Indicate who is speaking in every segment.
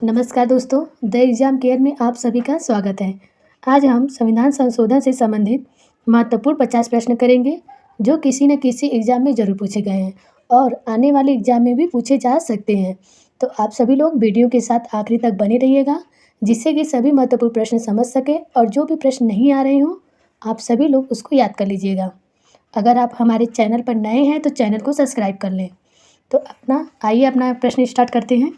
Speaker 1: नमस्कार दोस्तों, the exam care में आप सभी का स्वागत है। आज हम संविधान संशोधन से संबंधित महत्वपूर्ण 50 प्रश्न करेंगे, जो किसी न किसी एग्ज़ाम में ज़रूर पूछे गए हैं और आने वाले एग्ज़ाम में भी पूछे जा सकते हैं। तो आप सभी लोग वीडियो के साथ आखिरी तक बने रहिएगा, जिससे कि सभी महत्वपूर्ण प्रश्न समझ सकें और जो भी प्रश्न नहीं आ रहे हों, आप सभी लोग उसको याद कर लीजिएगा। अगर आप हमारे चैनल पर नए हैं तो चैनल को सब्सक्राइब कर लें। तो आइए अपना प्रश्न स्टार्ट करते हैं।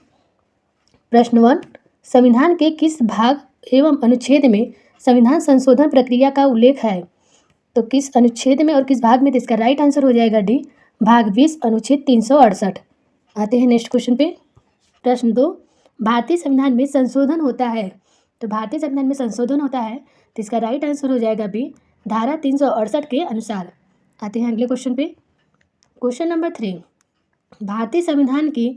Speaker 1: प्रश्न 1, संविधान के किस भाग एवं अनुच्छेद में संविधान संशोधन प्रक्रिया का उल्लेख है? तो किस अनुच्छेद में और किस भाग में? तो इसका राइट आंसर हो जाएगा डी, भाग 20 अनुच्छेद 368। आते हैं नेक्स्ट क्वेश्चन पे। प्रश्न 2, भारतीय संविधान में संशोधन होता है। तो भारतीय संविधान में संशोधन होता है तो इसका राइट आंसर हो जाएगा बी, धारा 368 के अनुसार। आते हैं अगले क्वेश्चन पे। क्वेश्चन नंबर 3, भारतीय संविधान की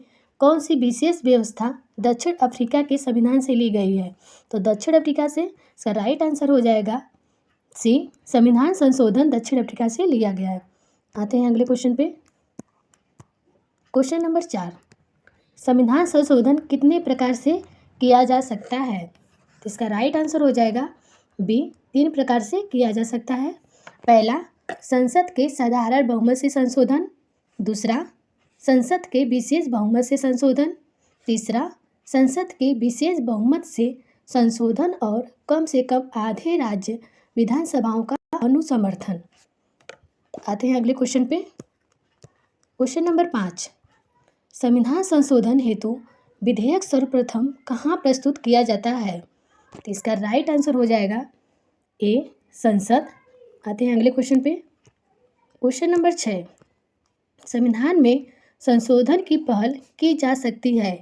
Speaker 1: कौन सी विशेष व्यवस्था दक्षिण अफ्रीका के संविधान से ली गई है? तो दक्षिण अफ्रीका से इसका राइट आंसर हो जाएगा सी, संविधान संशोधन दक्षिण अफ्रीका से लिया गया है। आते हैं अगले क्वेश्चन पे। क्वेश्चन नंबर 4, संविधान संशोधन कितने प्रकार से किया जा सकता है? तो इसका राइट आंसर हो जाएगा बी, 3 प्रकार से किया जा सकता है। पहला, संसद के साधारण बहुमत से संशोधन। दूसरा, संसद के विशेष बहुमत से संशोधन। तीसरा, संसद के विशेष बहुमत से संशोधन और कम से कम आधे राज्य विधानसभाओं का अनुसमर्थन। आते हैं अगले क्वेश्चन पे। क्वेश्चन नंबर 5, संविधान संशोधन हेतु विधेयक सर्वप्रथम कहाँ प्रस्तुत किया जाता है? तो इसका राइट आंसर हो जाएगा ए, संसद। आते हैं अगले क्वेश्चन पे। क्वेश्चन नंबर 6, संविधान में संशोधन की पहल की जा सकती है।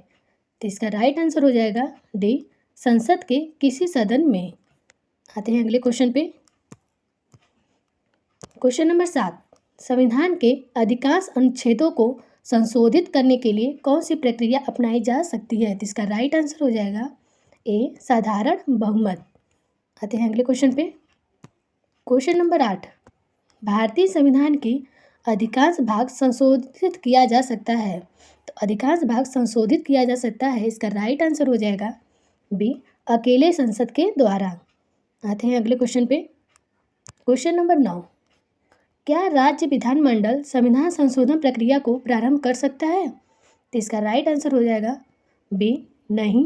Speaker 1: तो इसका राइट आंसर हो जाएगा डी, संसद के किसी सदन में। आते हैं अगले क्वेश्चन पे। क्वेश्चन नंबर 7, संविधान के अधिकांश अनुच्छेदों को संशोधित करने के लिए कौन सी प्रक्रिया अपनाई जा सकती है? तो इसका राइट आंसर हो जाएगा ए, साधारण बहुमत। आते हैं अगले क्वेश्चन पे। क्वेश्चन नंबर 8, भारतीय संविधान की अधिकांश भाग संशोधित किया जा सकता है। तो अधिकांश भाग संशोधित किया जा सकता है, इसका राइट आंसर हो जाएगा बी, अकेले संसद के द्वारा। आते हैं अगले क्वेश्चन पे। क्वेश्चन नंबर 9, क्या राज्य विधानमंडल संविधान संशोधन प्रक्रिया को प्रारंभ कर सकता है? तो इसका राइट आंसर हो जाएगा बी, नहीं।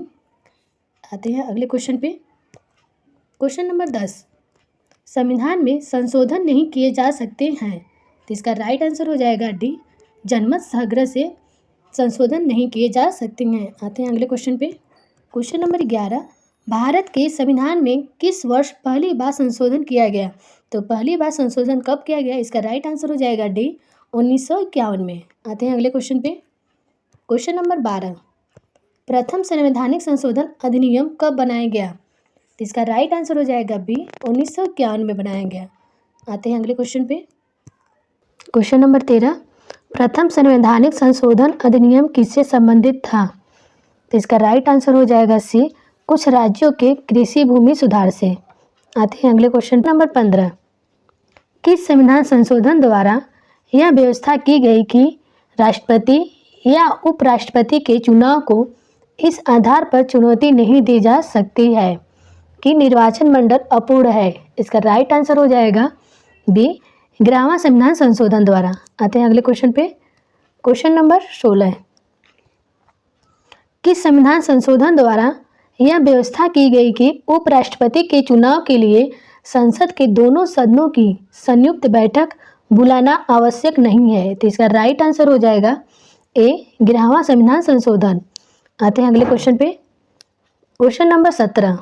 Speaker 1: आते हैं अगले क्वेश्चन पे। क्वेश्चन नंबर 10, संविधान में संशोधन नहीं किए जा सकते हैं। तो इसका राइट आंसर हो जाएगा डी, जनमत सत्याग्रह से संशोधन नहीं किए जा सकते हैं। आते हैं अगले क्वेश्चन पे। क्वेश्चन नंबर 11, भारत के संविधान में किस वर्ष पहली बार संशोधन किया गया? तो पहली बार संशोधन कब किया गया? इसका राइट आंसर हो जाएगा डी, 1951 में। आते हैं अगले क्वेश्चन पे। क्वेश्चन नंबर 12, प्रथम संवैधानिक संशोधन अधिनियम कब बनाया गया? तो इसका राइट आंसर हो जाएगा बी, 1951 में बनाया गया। आते हैं अगले क्वेश्चन पे। क्वेश्चन नंबर 13, प्रथम संवैधानिक संशोधन अधिनियम किससे संबंधित था? तो इसका राइट आंसर हो जाएगा सी, कुछ राज्यों के कृषि भूमि सुधार से। आते हैं अगले क्वेश्चन नंबर 15, किस संविधान संशोधन द्वारा यह व्यवस्था की गई कि राष्ट्रपति या उपराष्ट्रपति के चुनाव को इस आधार पर चुनौती नहीं दी जा सकती है कि निर्वाचन मंडल अपूर्ण है? इसका राइट आंसर हो जाएगा बी, 11वां संविधान संशोधन द्वारा। आते हैं अगले क्वेश्चन पे। क्वेश्चन नंबर 16, किस संविधान संशोधन द्वारा यह व्यवस्था की गई कि उपराष्ट्रपति के चुनाव के लिए संसद के दोनों सदनों की संयुक्त बैठक बुलाना आवश्यक नहीं है? तो इसका राइट आंसर हो जाएगा ए, 11वां संविधान संशोधन। आते हैं अगले क्वेश्चन पे। क्वेश्चन नंबर 17,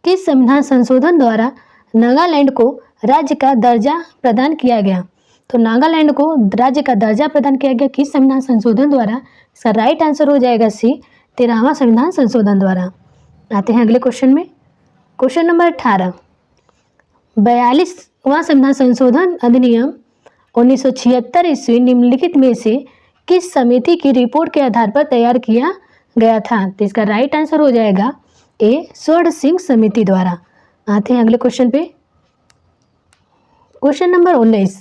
Speaker 1: किस संविधान संशोधन द्वारा नागालैंड को राज्य का दर्जा प्रदान किया गया? तो नागालैंड को राज्य का दर्जा प्रदान किया गया किस संविधान संशोधन द्वारा? इसका राइट आंसर हो जाएगा सी, 13वां संविधान संशोधन द्वारा। आते हैं अगले क्वेश्चन में। क्वेश्चन नंबर 18, 42वां संविधान संशोधन अधिनियम 1976 ईस्वी निम्नलिखित में से किस समिति की रिपोर्ट के आधार पर तैयार किया गया था? तो इसका राइट आंसर हो जाएगा ए, स्वर्ण सिंह समिति द्वारा। आते हैं अगले क्वेश्चन पे। क्वेश्चन नंबर 19,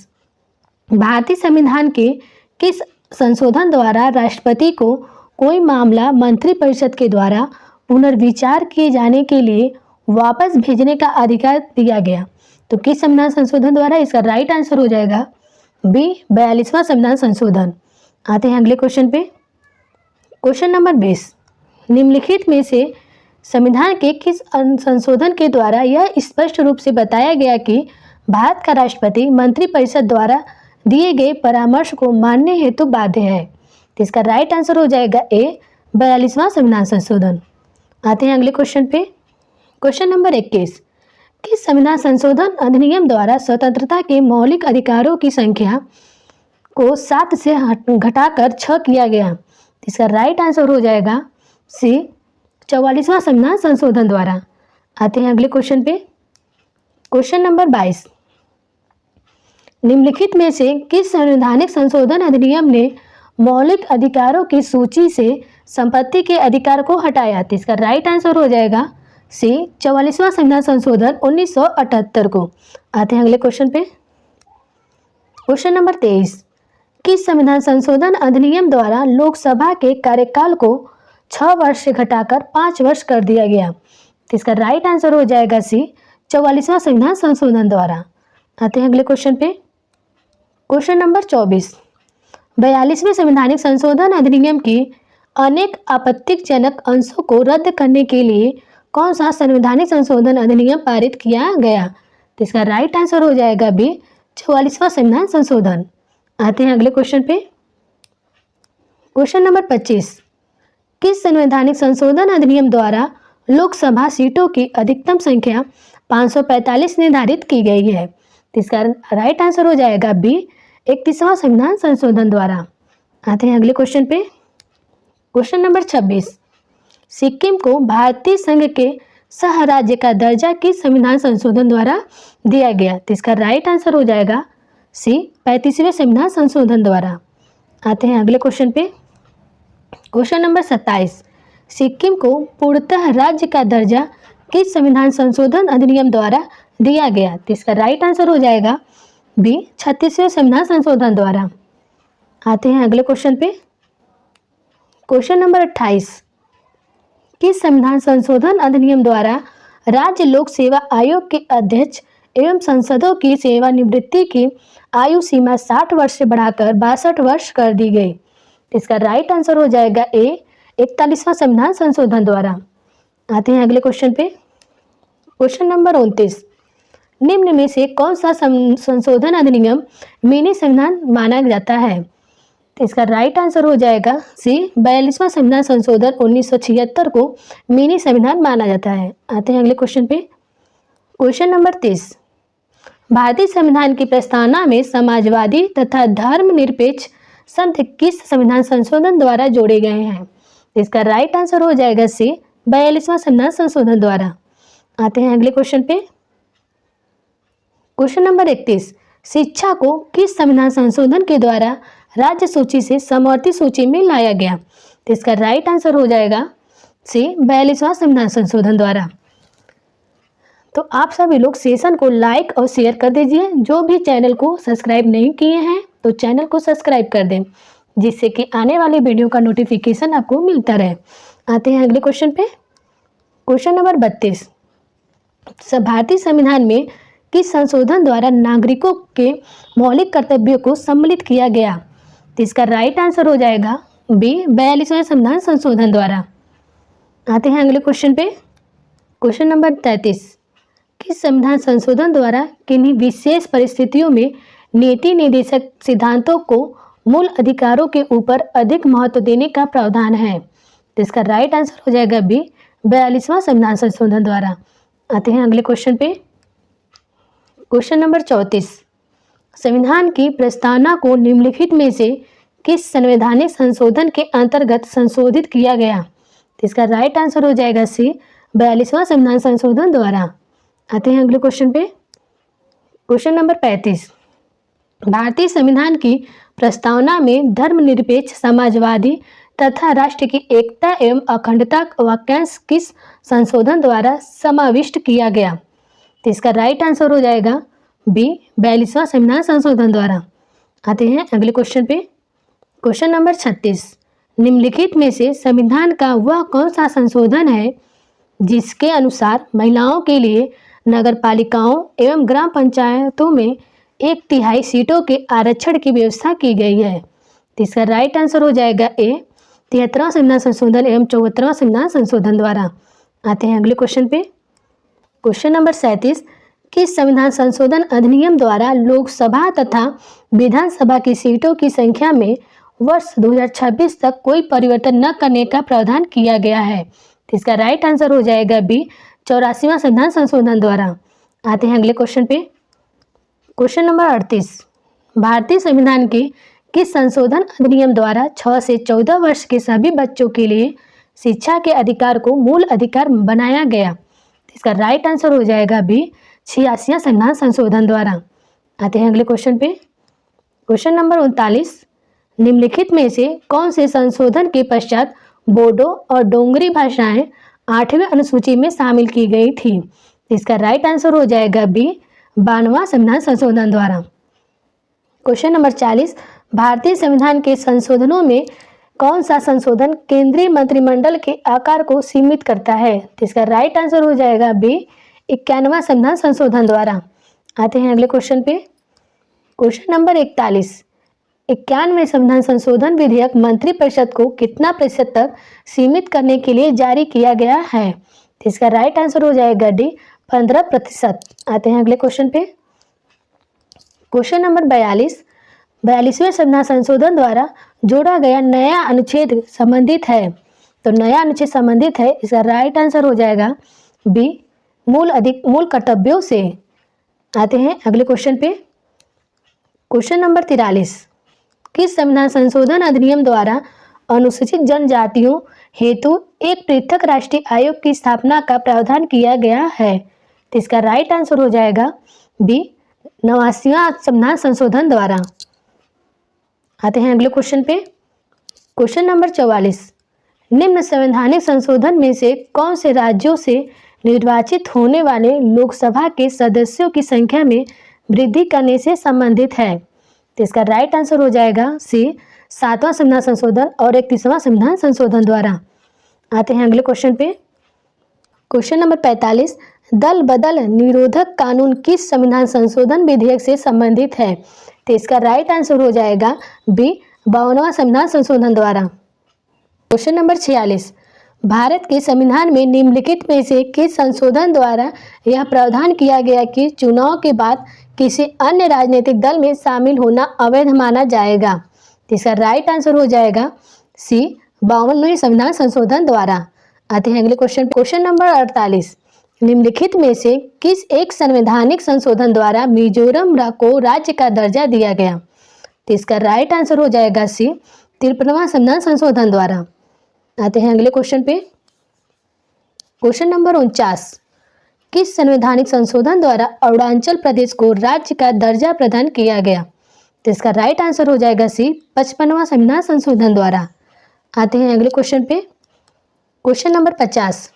Speaker 1: भारतीय संविधान के किस संशोधन द्वारा राष्ट्रपति को कोई मामला मंत्रिपरिषद के द्वारा पुनर्विचार किए जाने के लिए वापस भेजने का अधिकार दिया गया। तो किस संविधान संशोधन द्वारा? इसका राइट आंसर हो जाएगा बी, 42वां संविधान संशोधन। आते हैं अगले क्वेश्चन पे। क्वेश्चन नंबर 20, निम्नलिखित में से संविधान के किस संशोधन के द्वारा यह स्पष्ट रूप से बताया गया कि भारत का राष्ट्रपति मंत्रिपरिषद द्वारा दिए गए परामर्श को मानने हेतु बाध्य है? तो इसका राइट आंसर हो जाएगा ए, 42वां संविधान संशोधन। आते हैं अगले क्वेश्चन पे। क्वेश्चन नंबर 21, किस संविधान संशोधन अधिनियम द्वारा स्वतंत्रता के मौलिक अधिकारों की संख्या को 7 से घटाकर 6 किया गया? इसका राइट आंसर हो जाएगा सी, 44वां संविधान संशोधन द्वारा। आते हैं अगले क्वेश्चन पे। क्वेश्चन नंबर 22, निम्नलिखित में से किस संवैधानिक संशोधन अधिनियम ने मौलिक अधिकारों की सूची से संपत्ति के अधिकार को हटाया? तो इसका राइट आंसर हो जाएगा सी, 44वां संविधान संशोधन 1978 को। आते हैं अगले क्वेश्चन पे। क्वेश्चन नंबर 23, किस संविधान संशोधन अधिनियम द्वारा लोकसभा के कार्यकाल को 6 वर्ष से घटाकर 5 वर्ष कर दिया गया? तो इसका राइट आंसर हो जाएगा सी, 44वां संविधान संशोधन द्वारा। आते हैं अगले क्वेश्चन पे। क्वेश्चन नंबर 24, 42वें संवैधानिक संशोधन अधिनियम की अनेक आपत्तिजनक अंशों को रद्द करने के लिए कौन सा संवैधानिक संशोधन अधिनियम पारित किया गया? तो इसका राइट आंसर हो जाएगा बी, 44वां संविधान संशोधन। आते हैं अगले क्वेश्चन पे। क्वेश्चन नंबर 25, किस संवैधानिक संशोधन अधिनियम द्वारा लोकसभा सीटों की अधिकतम संख्या 545 निर्धारित की गई है? तो इसका राइट आंसर हो जाएगा बी, 31वां संविधान संशोधन द्वारा। आते हैं अगले क्वेश्चन पे। क्वेश्चन नंबर 26, सिक्किम को भारतीय संघ के सह राज्य का दर्जा किस संविधान संशोधन द्वारा दिया गया? तो इसका राइट आंसर हो जाएगा सी, 35वें संविधान संशोधन द्वारा। आते हैं अगले क्वेश्चन पे। क्वेश्चन नंबर 27, सिक्किम को पूर्णतः राज्य का दर्जा किस संविधान संशोधन अधिनियम द्वारा दिया गया? तो इसका राइट आंसर हो जाएगा बी, 36वें संविधान संशोधन द्वारा। आते हैं अगले क्वेश्चन पे। क्वेश्चन नंबर 28, किस संविधान संशोधन अधिनियम द्वारा राज्य लोक सेवा आयोग के अध्यक्ष एवं सांसदों की सेवानिवृत्ति की आयु सीमा 60 वर्ष से बढ़ाकर 62 वर्ष कर दी गई? इसका राइट आंसर हो जाएगा ए, 41वां संविधान संशोधन द्वारा। आते हैं अगले क्वेश्चन पे। क्वेश्चन नंबर 29, निम्न में से कौन सा संशोधन अधिनियम मिनी संविधान माना जाता है? तो इसका राइट आंसर हो जाएगा सी, 42वां संविधान संशोधन 1976 को मिनी संविधान माना जाता है। आते हैं अगले क्वेश्चन पे। क्वेश्चन नंबर 30, भारतीय संविधान की प्रस्तावना में समाजवादी तथा धर्मनिरपेक्ष शब्द किस संविधान संशोधन द्वारा जोड़े गए हैं? तो इसका राइट आंसर हो जाएगा सी, 42वां संविधान संशोधन द्वारा। आते हैं अगले क्वेश्चन पे। क्वेश्चन नंबर 31, शिक्षा को किस संविधान संशोधन के द्वारा राज्य सूची से समवर्ती सूची में लाया गया? तो इसका राइट आंसर हो जाएगा सी, 42वां संविधान संशोधन द्वारा। तो आप सभी लोग सेशन को लाइक और शेयर कर दीजिए। जो भी चैनल को सब्सक्राइब नहीं किए हैं तो चैनल को सब्सक्राइब कर दें, जिससे कि आने वाले वीडियो का नोटिफिकेशन आपको मिलता रहे। आते हैं अगले क्वेश्चन पे। क्वेश्चन नंबर 32, भारतीय संविधान में किस संशोधन द्वारा नागरिकों के मौलिक कर्तव्यों को सम्मिलित किया गया? तो इसका राइट आंसर हो जाएगा बी, 42वें संविधान संशोधन द्वारा। आते हैं अगले क्वेश्चन पे। क्वेश्चन नंबर 33, किस संविधान संशोधन द्वारा किन्हीं विशेष परिस्थितियों में नीति निर्देशक सिद्धांतों को मूल अधिकारों के ऊपर अधिक महत्व देने का प्रावधान है? तो इसका राइट आंसर हो जाएगा बी, 42वां संविधान संशोधन द्वारा। आते हैं अगले क्वेश्चन पे। क्वेश्चन नंबर 34, संविधान की प्रस्तावना को निम्नलिखित में से किस संवैधानिक संशोधन के अंतर्गत संशोधित किया गया? तो इसका राइट आंसर हो जाएगा सी, 42वां संविधान संशोधन द्वारा। आते हैं अगले क्वेश्चन पे। क्वेश्चन नंबर 35, भारतीय संविधान की प्रस्तावना में धर्मनिरपेक्ष, समाजवादी तथा राष्ट्र की एकता एवं अखंडता वाक्यांश किस संशोधन द्वारा समाविष्ट किया गया? तो इसका राइट आंसर हो जाएगा बी, 42वां संविधान संशोधन द्वारा। आते हैं अगले क्वेश्चन पे। क्वेश्चन नंबर 36, निम्नलिखित में से संविधान का वह कौन सा संशोधन है जिसके अनुसार महिलाओं के लिए नगर पालिकाओं एवं ग्राम पंचायतों में 1/3 सीटों के आरक्षण की व्यवस्था की गई है? तो इसका राइट आंसर हो जाएगा ए, 73वां संविधान संशोधन एवं 74वां संविधान संशोधन द्वारा। आते हैं अगले क्वेश्चन पे। क्वेश्चन नंबर 37, किस संविधान संशोधन अधिनियम द्वारा लोकसभा तथा विधानसभा की सीटों की संख्या में वर्ष 2026 तक कोई परिवर्तन न करने का प्रावधान किया गया है? तो इसका राइट आंसर हो जाएगा बी, 84वां संविधान संशोधन द्वारा। आते हैं अगले क्वेश्चन पे। क्वेश्चन नंबर 38, भारतीय संविधान के किस संशोधन अधिनियम द्वारा 6 से 14 वर्ष के सभी बच्चों के लिए शिक्षा के अधिकार को मूल अधिकार बनाया गया? इसका राइट आंसर हो जाएगा बी, 86वां संविधान संशोधन द्वारा। आते हैं अगले क्वेश्चन पे। क्वेश्चन नंबर 39, निम्नलिखित में से कौन से संशोधन के पश्चात बोडो और डोंगरी भाषाएं 8वें अनुसूची में शामिल की गई थी? इसका राइट आंसर हो जाएगा बी, 92वां संविधान संशोधन द्वारा। क्वेश्चन नंबर 40, भारतीय संविधान के संशोधनों में कौन सा संशोधन केंद्रीय मंत्रिमंडल के आकार को सीमित करता है? तो इसका राइट आंसर हो जाएगा बी, 91वां संविधान संशोधन द्वारा। आते हैं अगले क्वेश्चन पे। क्वेश्चन नंबर 41, 91वें संविधान संशोधन विधेयक मंत्रिपरिषद को कितना प्रतिशत तक सीमित करने के लिए जारी किया गया है? तो इसका राइट आंसर हो जाएगा डी, 15%। आते हैं अगले क्वेश्चन पे। क्वेश्चन नंबर 42वें संविधान संशोधन द्वारा जोड़ा गया नया अनुच्छेद संबंधित है? तो नया अनुच्छेद संबंधित है, इसका राइट आंसर हो जाएगा बी, मूल कर्तव्यों से। आते हैं अगले क्वेश्चन पे। क्वेश्चन नंबर 43, किस संविधान संशोधन अधिनियम द्वारा अनुसूचित जनजातियों हेतु एक पृथक राष्ट्रीय आयोग की स्थापना का प्रावधान किया गया है? तो इसका राइट आंसर हो जाएगा बी, 89वां संविधान संशोधन द्वारा। आते हैं अगले क्वेश्चन पे। क्वेश्चन नंबर 44, निम्न संवैधानिक संशोधन में से कौन से राज्यों से निर्वाचित होने वाले लोकसभा के सदस्यों की संख्या में वृद्धि करने से संबंधित है? तो इसका राइट आंसर हो जाएगा सी, 7वां संविधान संशोधन और 31वां संविधान संशोधन द्वारा। आते हैं अगले क्वेश्चन पे। क्वेश्चन नंबर 45, दल बदल निरोधक कानून किस संविधान संशोधन विधेयक से संबंधित है? तो इसका राइट आंसर हो जाएगा बी, 52वां संविधान संशोधन द्वारा। क्वेश्चन नंबर 46, भारत के संविधान में निम्नलिखित में से किस संशोधन द्वारा यह प्रावधान किया गया कि चुनाव के बाद किसी अन्य राजनीतिक दल में शामिल होना अवैध माना जाएगा? तो इसका राइट आंसर हो जाएगा सी, 52वें संविधान संशोधन द्वारा। आते हैं अगले क्वेश्चन। क्वेश्चन नंबर 48, निम्नलिखित में से किस एक संवैधानिक संशोधन द्वारा मिजोरम को राज्य का दर्जा दिया गया? तो इसका राइट आंसर हो जाएगा सी, 53वां संविधान संशोधन द्वारा। आते हैं अगले क्वेश्चन पे। क्वेश्चन नंबर 49, किस संवैधानिक संशोधन द्वारा अरुणाचल प्रदेश को राज्य का दर्जा प्रदान किया गया? तो इसका राइट आंसर हो जाएगा सी, 55वां संविधान संशोधन द्वारा। आते हैं अगले क्वेश्चन पे। क्वेश्चन नंबर 50,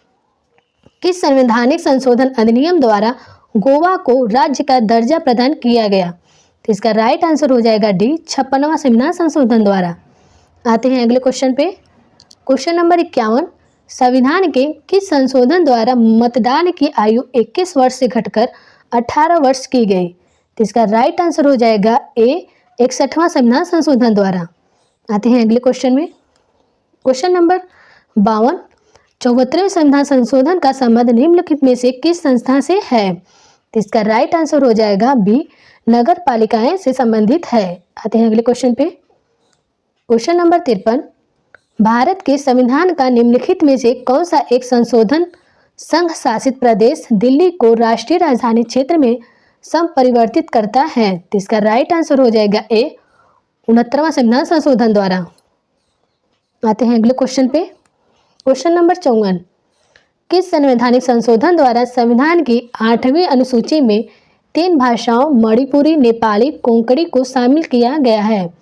Speaker 1: किस संवैधानिक संशोधन अधिनियम द्वारा गोवा को राज्य का दर्जा प्रदान किया गया? तो इसका राइट आंसर हो जाएगा डी, 56वां संविधान संशोधन द्वारा। आते हैं अगले क्वेश्चन पे। क्वेश्चन नंबर 51, संविधान के किस संशोधन द्वारा मतदान की आयु 21 वर्ष से घटकर 18 वर्ष की गई? तो इसका राइट आंसर हो जाएगा ए, 61वां संविधान संशोधन द्वारा। आते हैं अगले क्वेश्चन में। क्वेश्चन नंबर 52, 74वें संविधान संशोधन का संबंध निम्नलिखित में से किस संस्था से है? तो इसका राइट आंसर हो जाएगा बी, नगर पालिकाएं से संबंधित है। आते हैं अगले क्वेश्चन पे। क्वेश्चन नंबर 53, भारत के संविधान का निम्नलिखित में से कौन सा एक संशोधन संघ शासित प्रदेश दिल्ली को राष्ट्रीय राजधानी क्षेत्र में संपरिवर्तित करता है? तो इसका राइट आंसर हो जाएगा ए, 69वां संविधान संशोधन द्वारा। आते हैं अगले क्वेश्चन पे। क्वेश्चन नंबर 54, किस संवैधानिक संशोधन द्वारा संविधान की 8वीं अनुसूची में 3 भाषाओं मणिपुरी, नेपाली, कोंकणी को शामिल किया गया है?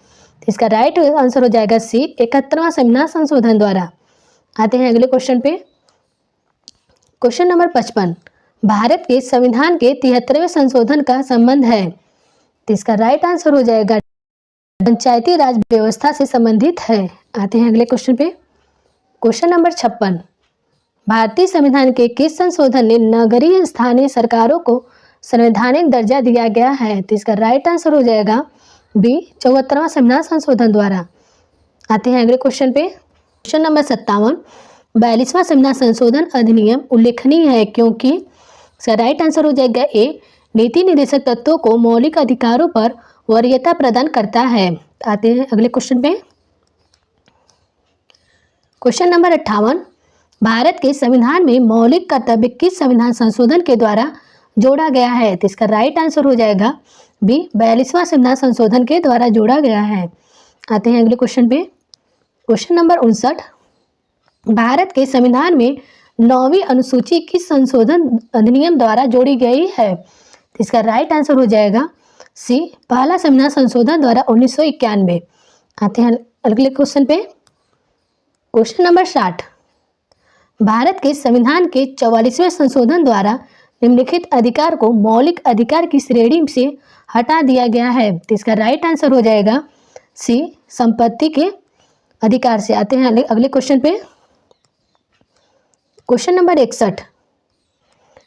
Speaker 1: इसका राइट आंसर हो जाएगा सी, 71वां संविधान संशोधन द्वारा। आते हैं अगले क्वेश्चन पे। क्वेश्चन नंबर 55, भारत के संविधान के 73वें संशोधन का संबंध है? तो इसका राइट आंसर हो जाएगा पंचायती राज व्यवस्था से संबंधित है। आते हैं अगले क्वेश्चन पे। क्वेश्चन नंबर 56, भारतीय संविधान के किस संशोधन ने नगरीय स्थानीय सरकारों को संवैधानिक दर्जा दिया गया है? तो इसका राइट आंसर हो जाएगा बी, 74वां संविधान संशोधन द्वारा। आते हैं अगले क्वेश्चन पे। क्वेश्चन नंबर 57, 42वां संविधान संशोधन अधिनियम उल्लेखनीय है क्योंकि? इसका राइट आंसर हो जाएगा ए, नीति निर्देशक तत्वों को मौलिक अधिकारों पर वरीयता प्रदान करता है। आते हैं अगले क्वेश्चन पे। क्वेश्चन नंबर 58, भारत के संविधान में मौलिक कर्तव्य किस संविधान संशोधन के द्वारा जोड़ा गया है? तो इसका राइट आंसर हो जाएगा बी, 42वां संविधान संशोधन के द्वारा जोड़ा गया है। आते हैं अगले क्वेश्चन पे। क्वेश्चन नंबर 59, भारत के संविधान में 9वीं अनुसूची किस संशोधन अधिनियम द्वारा जोड़ी गई है? तो इसका राइट आंसर हो जाएगा सी, पहला संविधान संशोधन द्वारा 1991। आते हैं अगले क्वेश्चन पे। क्वेश्चन नंबर 60, भारत के संविधान के 44वें संशोधन द्वारा निम्नलिखित अधिकार को मौलिक अधिकार की श्रेणी से हटा दिया गया है। तो इसका राइट आंसर हो जाएगा सी, संपत्ति के अधिकार से। आते हैं अगले क्वेश्चन पे। क्वेश्चन नंबर 61,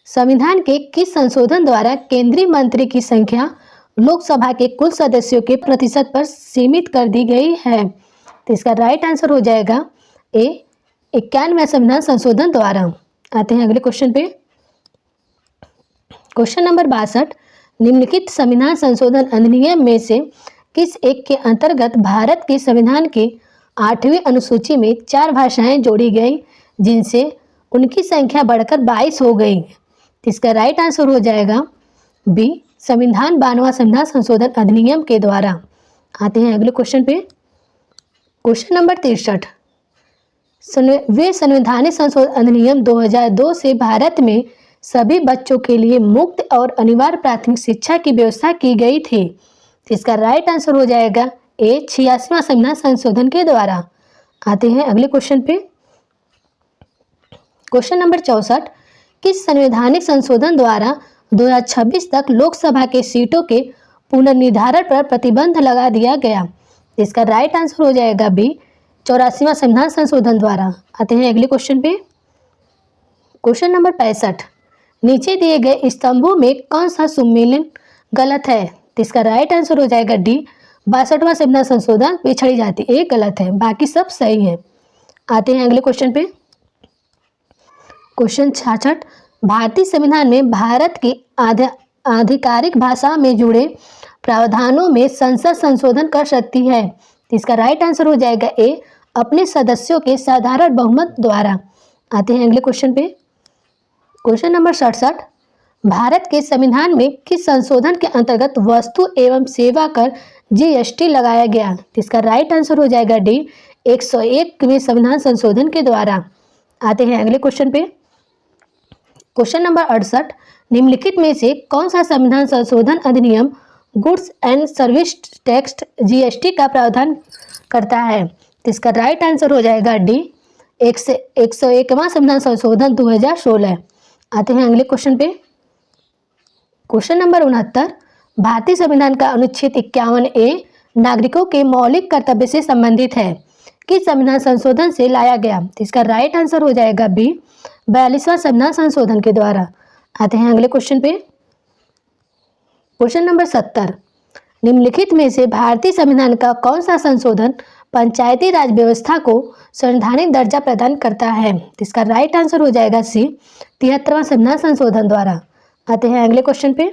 Speaker 1: संविधान के किस संशोधन द्वारा केंद्रीय मंत्री की संख्या लोकसभा के कुल सदस्यों के प्रतिशत पर सीमित कर दी गई है? तो इसका राइट आंसर हो जाएगा ए, 91वें संविधान संशोधन द्वारा। आते हैं अगले क्वेश्चन पे। क्वेश्चन नंबर 62, निम्नलिखित संविधान संशोधन अधिनियम में से किस एक के अंतर्गत भारत के संविधान के 8वीं अनुसूची में 4 भाषाएं जोड़ी गई जिनसे उनकी संख्या बढ़कर 22 हो गई? इसका राइट आंसर हो जाएगा बी, संविधान 92वां संविधान संशोधन अधिनियम के द्वारा। आते हैं अगले क्वेश्चन पे। क्वेश्चन नंबर 63, वे संवैधानिक संशोधन अधिनियम 2002 से भारत में सभी बच्चों के लिए मुफ्त और अनिवार्य प्राथमिक शिक्षा की व्यवस्था की गई थी। इसका राइट आंसर हो जाएगा ए, 86वां संविधान संशोधन के द्वारा। आते हैं अगले क्वेश्चन पे। क्वेश्चन नंबर 64, किस संवैधानिक संशोधन द्वारा 2026 तक लोकसभा के सीटों के पुनर्निर्धारण पर प्रतिबंध लगा दिया गया? इसका राइट आंसर हो जाएगा बी, 84वां संविधान संशोधन द्वारा। आते हैं अगले क्वेश्चन पे। क्वेश्चन नंबर 65, नीचे दिए गए स्तंभों में कौन सा सुमेलन गलत है? तो इसका राइट आंसर हो जाएगा डी, 62वां संविधान संशोधन पिछड़ी जाति, एक गलत है, बाकी सब सही है। आते हैं अगले क्वेश्चन पे। क्वेश्चन 66, भारतीय संविधान में भारत की आधिकारिक भाषा में जुड़े प्रावधानों में संसद संशोधन कर सकती है? तो इसका राइट आंसर हो जाएगा ए, अपने सदस्यों के साधारण बहुमत द्वारा। आते हैं अगले क्वेश्चन पे। क्वेश्चन नंबर 67, भारत के संविधान में किस संशोधन के अंतर्गत वस्तु एवं सेवा कर जीएसटी लगाया गया? तो इसका राइट आंसर हो जाएगा डी, 101वें संविधान संशोधन के द्वारा। आते हैं अगले क्वेश्चन पे। क्वेश्चन नंबर 68, निम्नलिखित में से कौन सा संविधान संशोधन अधिनियम goods and service tax GST का प्रावधान करता है? तो इसका राइट आंसर हो जाएगा डी, 101वां संविधान संशोधन 2016। आते हैं अगले क्वेश्चन पे। क्वेश्चन नंबर 69, भारतीय संविधान का अनुच्छेद 51A नागरिकों के मौलिक कर्तव्य से संबंधित है, किस संविधान संशोधन से लाया गया? तो इसका राइट आंसर हो जाएगा बी, 42वां संविधान संशोधन के द्वारा। आते हैं अगले क्वेश्चन पे। क्वेश्चन नंबर 70, निम्नलिखित में से भारतीय संविधान का कौन सा संशोधन पंचायती राज व्यवस्था को संवैधानिक दर्जा प्रदान करता है? तो इसका राइट आंसर हो जाएगा सी, 73वां संविधान संशोधन द्वारा। आते हैं अगले क्वेश्चन पे।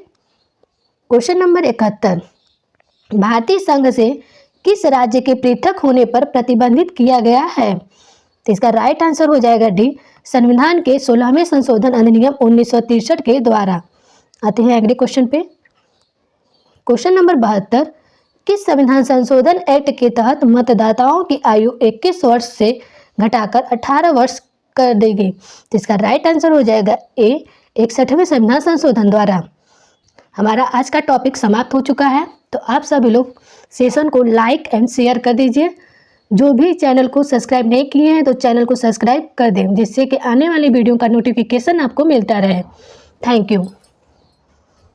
Speaker 1: क्वेश्चन नंबर 71, भारतीय संघ से किस राज्य के पृथक होने पर प्रतिबंधित किया गया है? तो इसका राइट आंसर हो जाएगा डी, संविधान के 16वें संशोधन अधिनियम 1963 के द्वारा। आते हैं अगले क्वेश्चन पे। क्वेश्चन नंबर 72, किस संविधान संशोधन एक्ट के तहत मतदाताओं की आयु 21 वर्ष से घटाकर 18 वर्ष कर दी गई? तो इसका राइट आंसर हो जाएगा ए, 61वें संविधान संशोधन द्वारा। हमारा आज का टॉपिक समाप्त हो चुका है, तो आप सभी लोग सेशन को लाइक एंड शेयर कर दीजिए। जो भी चैनल को सब्सक्राइब नहीं किए हैं तो चैनल को सब्सक्राइब कर दें, जिससे कि आने वाली वीडियो का नोटिफिकेशन आपको मिलता रहे। Thank you.